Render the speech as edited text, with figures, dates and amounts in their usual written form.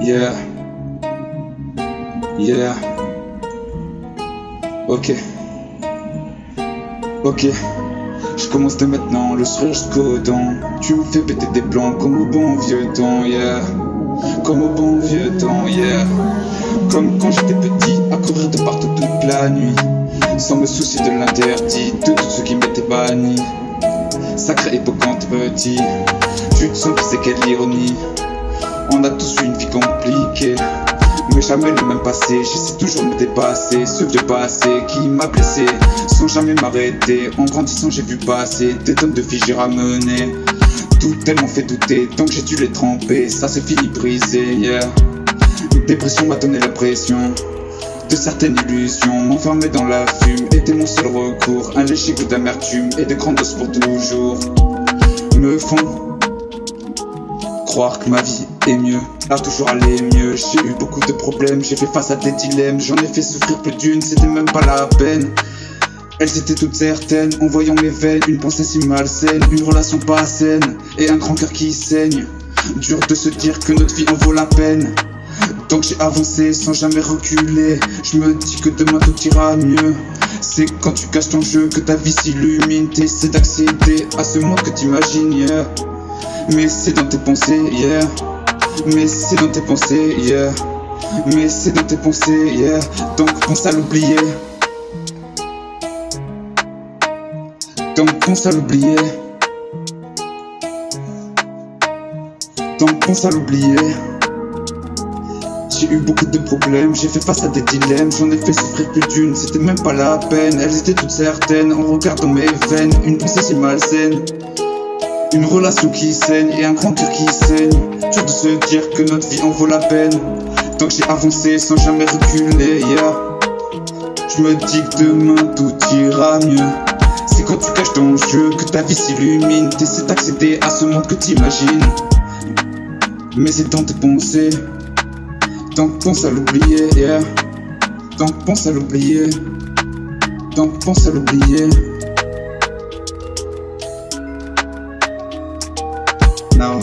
Yeah, yeah. Ok, ok. Je commence dès maintenant, le sourire jusqu'aux dents. Tu me fais péter des blancs comme au bon vieux temps, yeah. Comme au bon vieux temps, yeah. Comme quand j'étais petit, à courir de partout toute la nuit, sans me soucier de l'interdit, de tout ce qui m'était banni. Sacrée époque quand t'es petit, tu te sens que c'est quelle ironie. On a tous eu une vie compliquée, mais jamais le même passé. J'essaie toujours de me dépasser, ce vieux passé qui m'a blessé, sans jamais m'arrêter. En grandissant j'ai vu passer des tonnes de filles j'ai ramené. Tout tellement fait douter, tant que j'ai dû les tremper, ça s'est fini brisé, yeah. Dépression m'a donné la pression de certaines illusions, m'enfermer dans la fume était mon seul recours. Un léger goût d'amertume et de grandes doses pour toujours me font croire que ma vie est mieux, a toujours allé mieux. J'ai eu beaucoup de problèmes, j'ai fait face à des dilemmes, j'en ai fait souffrir plus d'une, c'était même pas la peine. Elles étaient toutes certaines, en voyant mes veines, une pensée si malsaine, une relation pas saine et un grand cœur qui saigne. Dur de se dire que notre vie en vaut la peine. Donc j'ai avancé sans jamais reculer. Je me dis que demain tout ira mieux. C'est quand tu caches ton jeu que ta vie s'illumine. T'essaies d'accéder à ce monde que t'imagines, yeah. Mais c'est dans tes pensées, yeah. Mais c'est dans tes pensées, yeah. Mais c'est dans tes pensées, yeah. Donc pense à l'oublier. Donc pense à l'oublier. Donc pense à l'oublier. J'ai eu beaucoup de problèmes, j'ai fait face à des dilemmes, j'en ai fait souffrir plus d'une, c'était même pas la peine. Elles étaient toutes certaines, en regardant mes veines, une pensée si malsaine, une relation qui saigne et un grand cœur qui saigne. Dur de se dire que notre vie en vaut la peine. Donc j'ai avancé sans jamais reculer, yeah. Je me dis que demain tout ira mieux. C'est quand tu caches ton jeu que ta vie s'illumine. T'essaies d'accéder à ce monde que t'imagines, mais c'est dans tes pensées. Donc pense à l'oublier, yeah. Donc pense à l'oublier. Donc pense à l'oublier. Now.